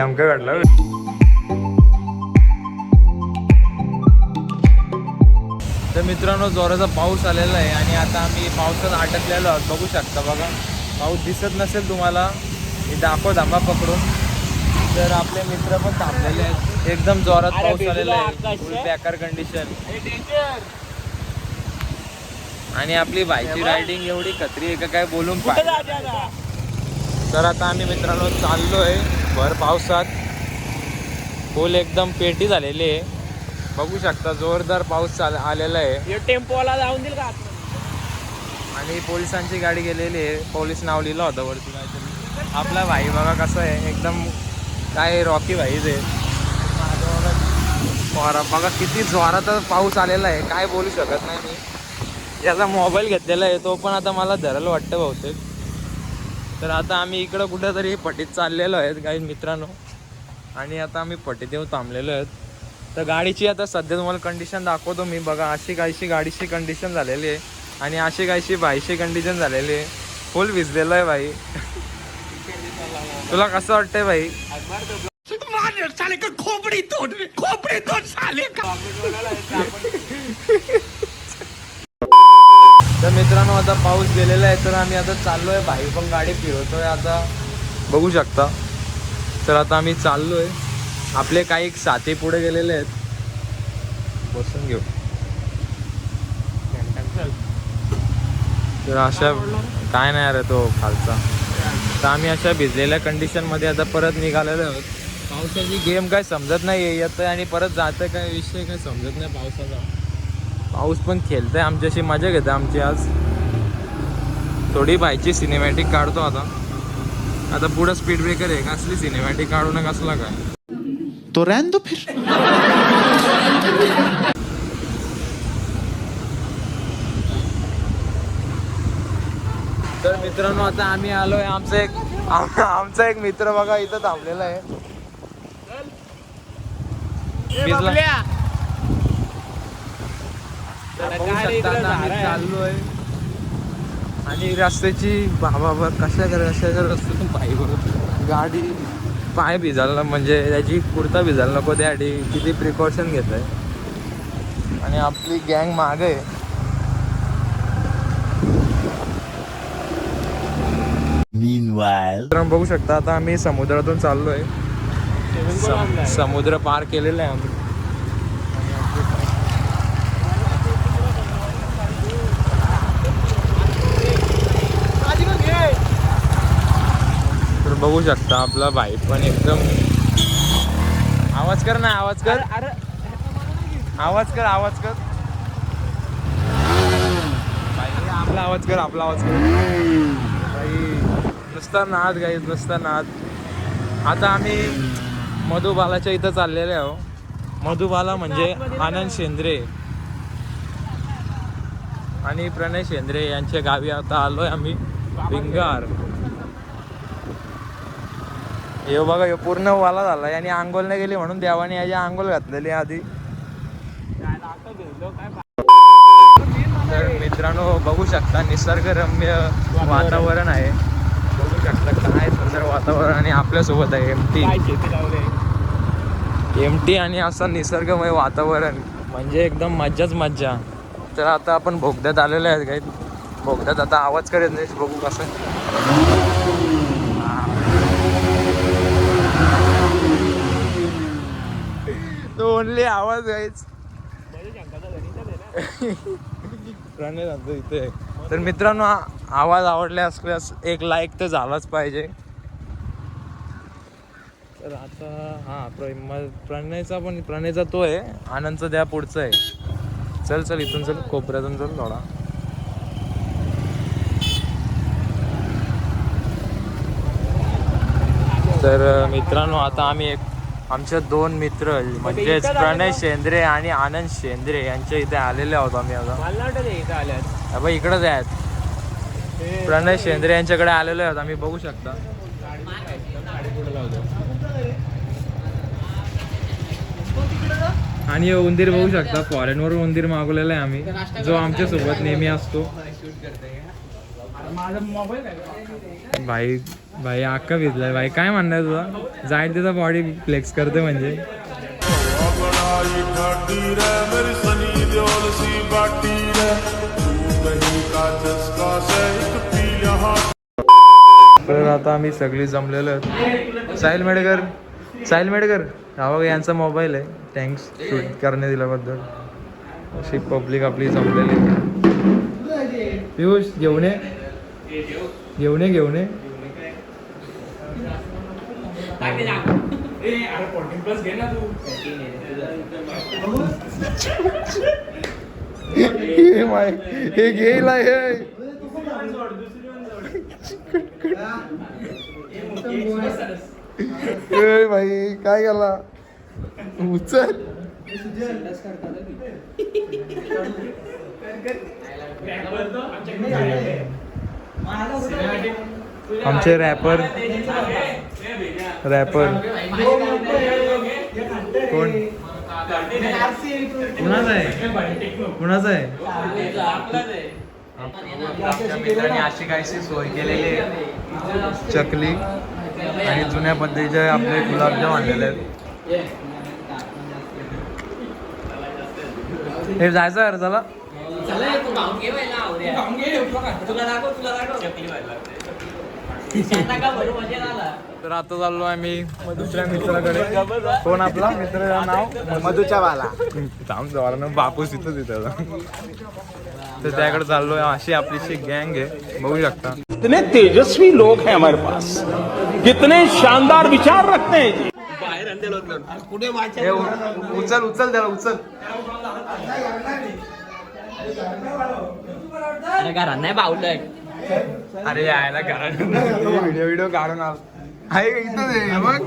नेमकं घडलं. तर मित्रांनो जोराचा पाऊस आलेला आहे आणि आता आम्ही पावसात अटकलेलो आहोत. बघू शकता बघा, पाऊस दिसत नसेल तुम्हाला, मी दाखव धांबा पकडून. तर आपले मित्र पण थांबलेले आहेत. एकदम जोरात पाऊस आलेला आहे, फुल बेकार कंडिशन. आणि आपली बाईकची रायडिंग एवढी खत्री आहे का काय बोलून पाहिजे. तर आता आम्ही मित्रांनो चाललोय भर पावसात, फुल एकदम पेटी झालेली आहे. बघू शकता जोरदार पाऊस आलेला आहे. टेम्पोला जाऊन देईल का? आणि पोलिसांची गाडी गेलेली आहे. पोलीस नाव लिहिलं होतं वरती काहीतरी. आपला भाई बघा कसं आहे, एकदम काय रॉकी भाईच आहे. बघा किती जोरात पाऊस आलेला आहे, काय बोलू शकत नाही मी. याचा मोबाईल घेतलेला आहे, तो पण आता मला धरायला वाटतं बहुतेक. तर आता आम्ही इकडं कुठेतरी पटीत चाललेलो आहेत काही मित्रांनो, आणि आता आम्ही पटीत येऊन थांबलेलो आहेत. तर गाडीची आता सध्या तुम्हाला कंडिशन दाखवतो मी. बघा अशी काहीशी गाडीची कंडिशन झालेली आहे आणि अशी काहीशी बाईची कंडिशन झालेली आहे. फुल भिजलेलं आहे भाई. तुला कसं वाटतंय भाई? तर मित्रांनो आता पाऊस गेलेला आहे, तर आम्ही आता चाललोय. भाई पण गाडी फिरवतोय आता, बघू शकता. तर आता आम्ही चाललोय. आपले काही साथी पुढे गेलेले आहेत, बसून घेऊ. तर अशा काय नाही रे तो खालचा. तर आम्ही अशा भिजलेल्या कंडिशनमध्ये आता परत निघालेलो आहोत. पावसाची गेम काय समजत नाही, येतं आणि परत जातं, काय विषय काय समजत नाही पावसाचा. पाऊस पण खेळतंय आमच्याशी, मजा घेतं आमची आज. थोडी बाईकची सिनेमॅटिक काढतो आता. आता पुढं स्पीड ब्रेकर आहे, कसली सिनेमॅटिक काढू ना कसला काय. तो रहने दो फिर. तर मित्रांनो आता आम्ही आलोय. आमचा एक मित्र बघा इथं थांबलेला आहे. आम्ही चाललोय आणि रस्त्याची बाबा कशा रस्त्यातून गाडी पाय भिजायला, म्हणजे त्याची कुर्ता भिजायला नको त्यासाठी किती प्रिकॉशन घेत आहे. आणि आपली गँग मागे आहे. तर बघू शकता आता आम्ही समुद्रातून चाललोय. समुद्र पार केलेला आहे आम्ही. तर बघू शकता आपला भाई पण एकदम. आवाज कर ना, आवाज कर, आवाज कर, आवाज कर भाई, आपला आवाज कर, आपला आवाज कर भाई. नुसता नाद गाईज, नुसता नाद. आता आम्ही मधुबालाच्या इथं चाललेले आहो. मधुबाला म्हणजे आनंद शेंद्रे आणि प्रणय शेंद्रे यांच्या गावी आता आलोय आम्ही. भिंगार हे बघा, हे पूर्ण वाला झालाय आणि आंघोळ नाही गेली म्हणून देवाने याची आंघोळ घातलेली आधी. तर मित्रांनो बघू शकता निसर्गरम्य वातावरण आहे. बघू शकता काय सुंदर वातावरण. आणि आपल्यासोबत आहे एमटी आणि असं निसर्गमय वातावरण म्हणजे एकदम मज्जाच मज्जा. तर आता आपण भोगद्यात आलेले आहेत काही. भोगद्यात आता आवाज करेल नाही, बघू कसं. तो ओनली आवाज गाईच. प्रणय सांगतो इथे. तर मित्रांनो आवाज आवडले असल्यास एक लाईक तर झालाच पाहिजे. तर आता हा प्रणयचा तो आहे, आनंदचा त्या पुढचं आहे. चल इथून चल, कोपऱ्यातून चल थोडा. तर मित्रांनो आता आम्ही आमचे दोन मित्र म्हणजेच प्रणय शेंद्रे आणि आनंद शेंद्रे यांच्या इथे आलेले आहोत आम्ही. आता इकडेच आहेत. प्रणय शेंद्रे यांच्याकडे आलेलो आहोत आम्ही, बघू शकता. आणि उंदीर बघू शकता, फॉरेनवर उंदीर मागवलेला आहे आम्ही, जो आमच्या सोबत नेहमी असतो. भाई भाई अक्का भिजलाय भाई. काय म्हणणार तुला? जाईल तिचा बॉडी फ्लेक्स करते म्हणजे. तर आता आम्ही सगळी जमलेलो आहेत. साहिल मेडकर हा बघा यांचा मोबाईल आहे. थँक्स शूट करणे दिल्याबद्दल. अशी पब्लिक आपली जमलेली. पियुष घेऊन ये. हे गेला हे भाई काय केला उचल. आमचे रॅपर कोण कुणाचा आहे आमच्या मित्रांनी अशी काहीशी सोय केलेली आहे. चकली आणि जुन्या पद्धतीचे आपले गुलाबजाम आणलेले आहेत. हे जायचं आहे चला. तर आता चाललो आम्ही दुसऱ्या मित्राकडे. कोण आपला मित्र नाव मधुच्या वाला. थांब जवाला बापूस तिथं तर त्याकडे चाललोय. अशी आपलीशी गँग आहे बघू शकता. कितने तेजस्वी लोग हैं हमारे पास, कितने शानदार विचार रखते हैं जी. उचल त्याला उचल. नाही बावलंय. अरे यायला घरात व्हिडिओ काढून आला आहे इथं आहे बघ.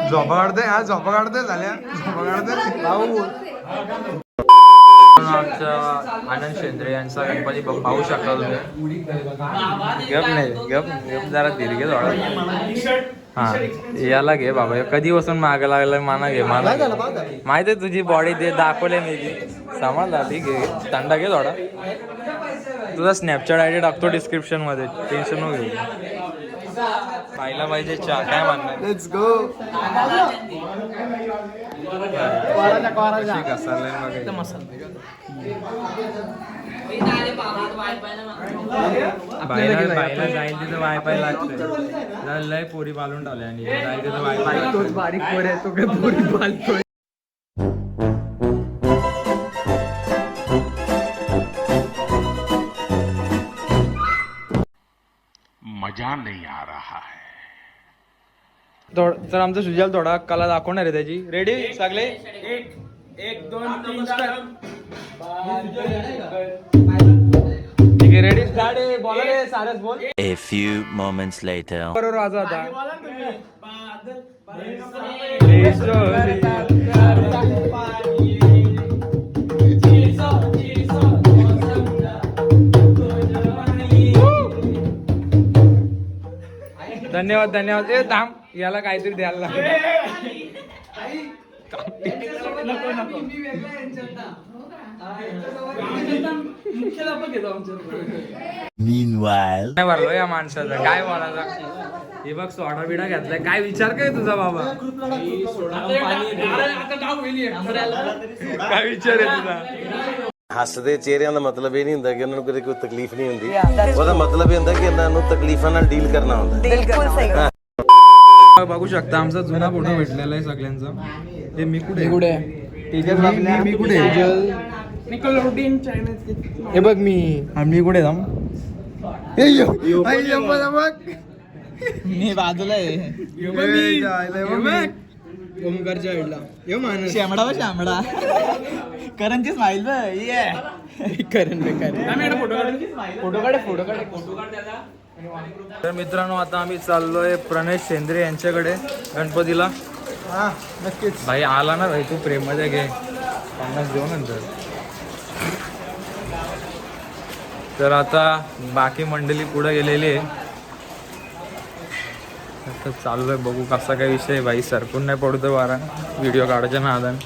झोपा काढते झाल्या. आमचा आनंद शेंद्रे यांचा गणपती पाहू शकता तुम्ही. गप जरा धीर घे थोडा. हा याला घे बाबा. कधी बसून मागे लागलाय. माना घे माहिती आहे तुझी बॉडी ते दाखवले मी ती समजला. ठीक आहे थंडा घे थोडा. तुझा स्नॅपचॅट आयडी टाकतो डिस्क्रिप्शन मध्ये. टेन्शन नको घेऊ. पाहिला पाहिजे चहा. काय म्हणणार. Let's go. बाईला जाईल तिथं वायफाय लागतंय. लय पोरी बालून टावल्या आणि जाईल तिथं वायफाय. बारीक पोर आहे तो काय पोरी बालतोय. मजा नहीं आ रहा है. तर आमचा सुजल थोडा कला दाखवणार आहे त्याची. रेडी सगळे. 1 2 3 स्टार्ट. ठीक आहे रेडी स्टार्ट. बोला रे सारस बोल. A few moments later. बरोबर वाजवा आता. धन्यवाद. ए थांब याला काहीतरी द्यायला लागेल. Meanwhile. काय भरलो या माणसाचं. काय बोलायचं. हे बघ सोडा बिडा घेतलाय. काय विचार काय तुझा बाबा. काय विचार आहे तुझा. ਹੱਸਦੇ ਚਿਹਰਿਆਂ ਦਾ ਮਤਲਬ ਇਹ ਨਹੀਂ ਹੁੰਦਾ ਕਿ ਉਹਨਾਂ ਨੂੰ ਕਦੇ ਕੋਈ ਤਕਲੀਫ ਨਹੀਂ ਹੁੰਦੀ. ਉਹਦਾ ਮਤਲਬ ਇਹ ਹੁੰਦਾ ਕਿ ਇਹਨਾਂ ਨੂੰ ਤਕਲੀਫਾਂ ਨਾਲ ਡੀਲ ਕਰਨਾ ਹੁੰਦਾ. बिल्कुल सही. बघू शकता आमचा जुना फोटो भेटलेला आहे सगळ्यांचा. हे मी कुठे मी कुठे हे बघ मी कुठे थांब. मी बाजूला आहे. ओमकारच्या आईला शामडा शामडा. करणची स्माईल फोटो काढ. तर मित्रांनो आता आम्ही चाललोय प्रणेश शेंद्रे यांच्याकडे गणपतीला. नक्कीच भाई आला ना भाई. तू प्रेम मध्ये घे 50 देऊ नंतर. तर आता बाकी मंडळी पुढे गेलेली आहे. आता चाललोय बघू कसा काय विषय भाई सरकून नाही पडतो वारा व्हिडिओ काढायच्या नादान.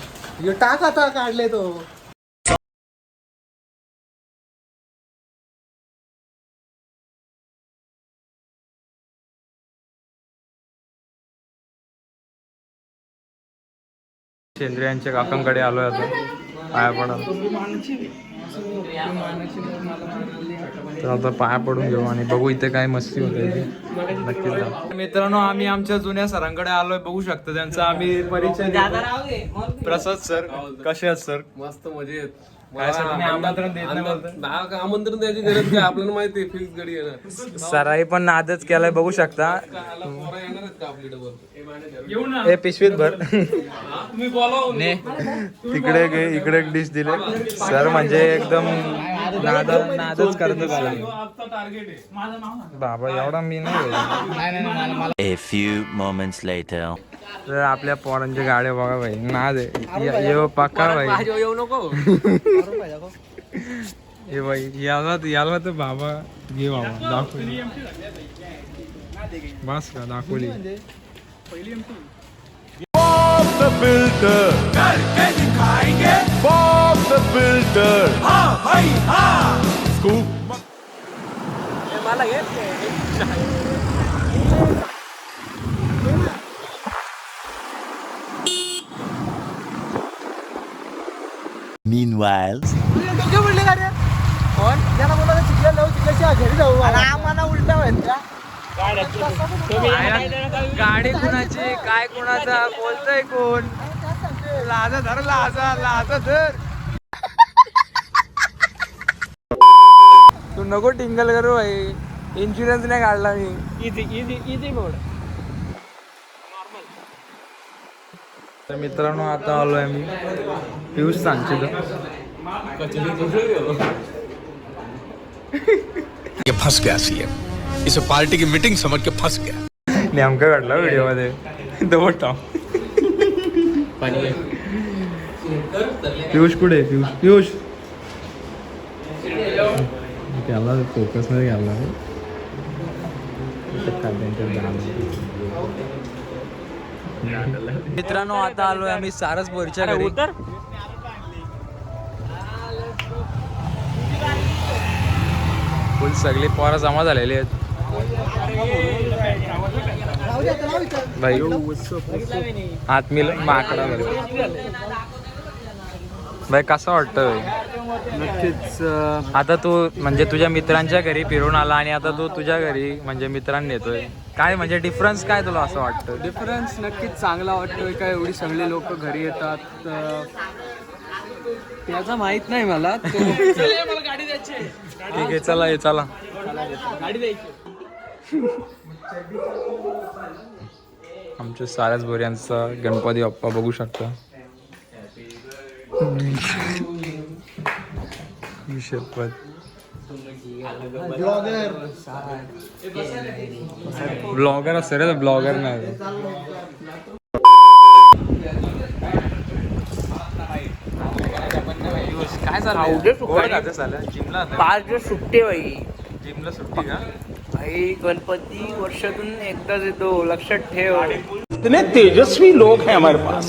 टाक आता काढले तो. शेंद्रियांच्या काकांकडे आलोय आता पाया पडा. तर आता पाया पडून घेऊ आणि बघू इथे काय मस्ती होते नक्कीच जाऊ. मित्रांनो आम्ही आमच्या जुन्या सरांकडे आलोय बघू शकतो त्यांचा आम्ही परिचय देतो. प्रसाद सर कसे आहेत सर? मस्त मजेत. काय सर तुम्ही आमंत्रण देत नाही बोलताय? आमंत्रण द्यायची गरज काय, आपल्याला माहिती आहे फिक्स गडी येणार. सराई पण नादच केलाय बघू शकता. पोरं येणार आहेत का आपली डबल? हे पिशवीत भर. तुम्ही बोलाव तिकडे इकडे एक डिश दिले सर म्हणजे एकदम नादच करतो बाबा एवढा मी नाही. A few moments later. तर आपल्या पोरांच्या गाड्या बघा भाई नाद आहे ये पक्का भाई. येऊ नको. हे भाई याला तर बाबा घे बाबा दाखवली बस का दाखवली. Meanwhile. गाडी कुणाची काय कुणाचा बोलतोय कोण? लाजा धर लाजा धर. तू नको टिंगल करू भाई इन्शुरन्स नाही काढला मी. इझी मोड. तर मित्रांनो आता आलोय मी पियुष सांगतो ये फंस गया सीएम, इसे पार्टी की मीटिंग समझ के फंस गया. नेमका काढला व्हिडिओ मध्ये दवटा. पियुष कुठे पियुष त्याला फोकस मध्ये घ्यायला. मित्रांनो आता आलोय आम्ही सारसपोरच्या घरी. फुल सगळी पोरं जमा झालेली आहेत भाई. आत्मीला माकडा भाई कसं वाटतं? नक्कीच. आता तू म्हणजे तुझ्या मित्रांच्या घरी फिरून आला आणि आता तू तुझ्या घरी म्हणजे मित्रांनी येतोय काय म्हणजे डिफरन्स काय तुला असं वाटतं? डिफरन्स नक्कीच चांगला वाटतोय का एवढी सगळे लोक घरी येतात त्याचा माहित नाही मला. ठीक आहे चला चला. गाडी द्यायची. आमच्या साऱ्याच बोऱ्यांचा गणपती बाप्पा बघू शकता. शपथ ब्लॉगर असतं रे ब्लॉगर नाही. काय चाललं जिमला? 5 दिवस सुट्टी भाई. जिमला सुट्टी का भाई? गणपती वर्षातून एकदाच येतो लक्षात ठेव. कितने तेजस्वी लोग हैं हमारे पास,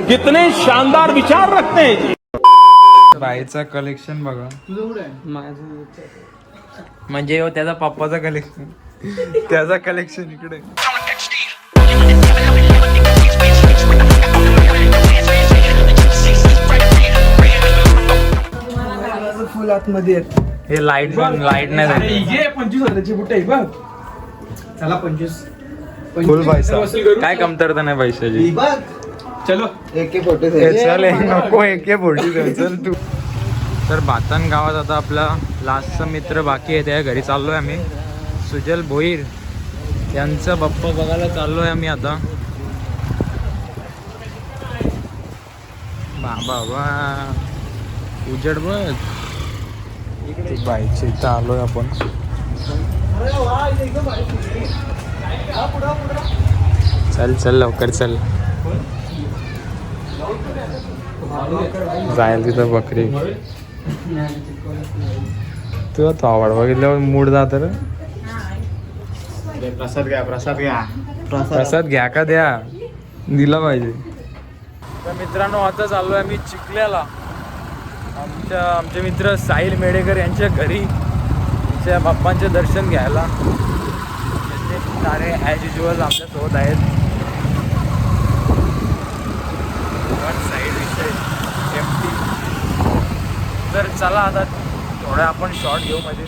कितने शानदार विचार रखते हैं जी. बाईचा कलेक्शन बघा. म्हणजे त्याचा पप्पाचा कलेक्शन त्याचा कलेक्शन इकडे. फुल आतमध्ये हे लाईट नाही झाली. 25,000ची बुट आहे बघ. चला 25 फुल पैसा काय कमतरता नाही पैशाची. चलो एक फोटो चल नको एक फोटो चल तू. तर भातन गावात आता आपला लास्टचा मित्र बाकी आहे त्या घरी चाललोय आम्ही. सुजल भोईर यांचा बाप्पा बघायला चाललोय आम्ही आता. बाबा उजड बघ बाईच्या इथं आलोय आपण. चल चल लवकर चल. जाईल तिथं बकरी. तुला तो आवड बघितल्यावर मूड जात रे. प्रसाद घ्या का द्या, दिला पाहिजे. तर मित्रांनो आता चाललो आहे मी चिखल्याला, आमचे मित्र साहिल मेडेकर यांच्या घरी, त्यांच्या बाप्पांचे दर्शन घ्यायला. सारे ॲज युजल आमच्यासोबत आहेत. साईड विषय एमटी. तर चला आता थोडा आपण शॉर्ट घेऊ मध्ये.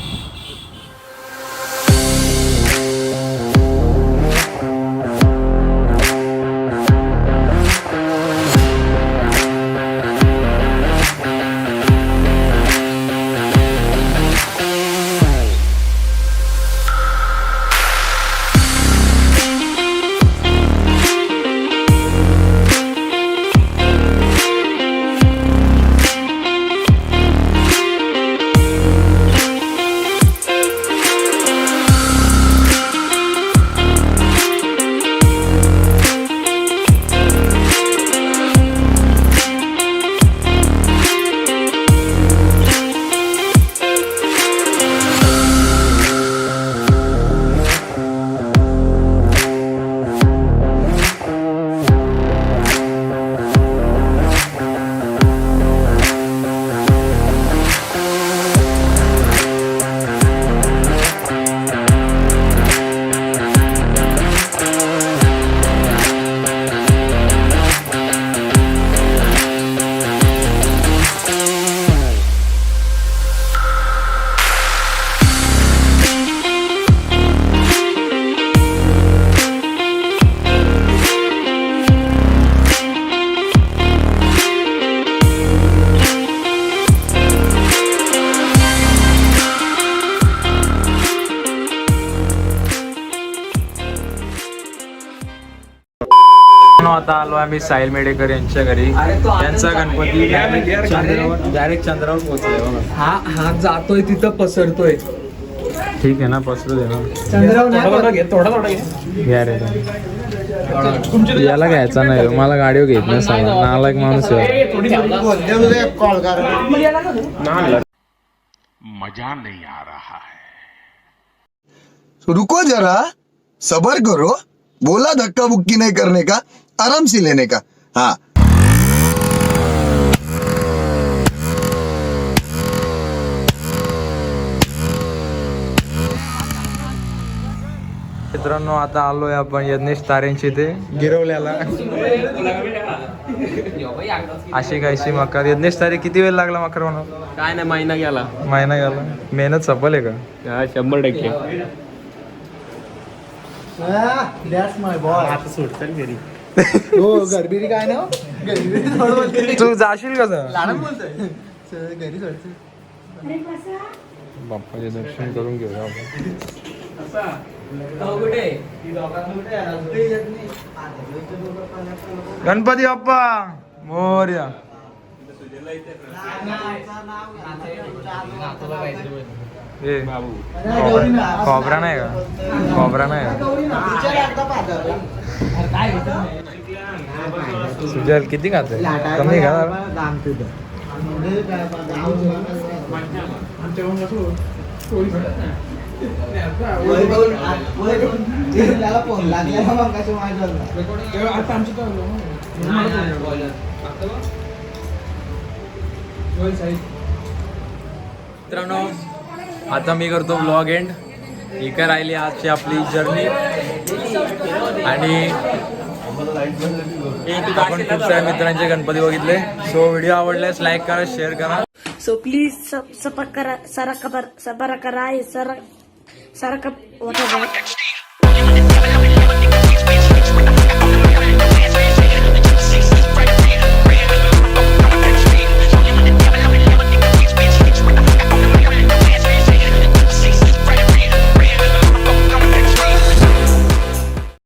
आता आलो आम्ही साहिल मेडेकर यांच्या घरी. त्यांचा गणपती डायरेक्ट चंद्रावर पोहोचलाय बघा. हा जातोय तिथं पसरतोय. ठीक आहे ना, पसरू दे ना. घ्या रे, याला घ्यायचा नाही, मला गाडीवर घेत नाही. सगळा नालायक माणूस आहे. मजा नहीं आ रहा है. रुको जरा, सबर करो. बोला धक्का बुक्की नहीं करने का, आराम से लेने का. हाँ. मित्रांनो आता आलोय आपण यज्ञेश तारेंची ते गिरवल्याला. अशी कायशी मकर. यज्ञेश तारे किती वेळ लागला मकर म्हणून? काय नाही, महिना गेला. महिना गेला. मेहनत सफल आहे का? 100%. तू जाशील कसं? बाप्पाचे दर्शन करून घेऊया आपण. गणपती बाप्पा मोरया. खोबरा नाही का? खोबरा नाही का? सुजल किती खाते? कमी खा. मित्रांनो आता मी करतो ब्लॉग एंड. ही काय राहिली आजची आपली जर्नी, आणि आपण खूप साऱ्या मित्रांचे गणपती बघितले. सो व्हिडिओ आवडल्यास लाईक करा, शेअर करा. सो प्लीज सबर करा, सबर करा, सर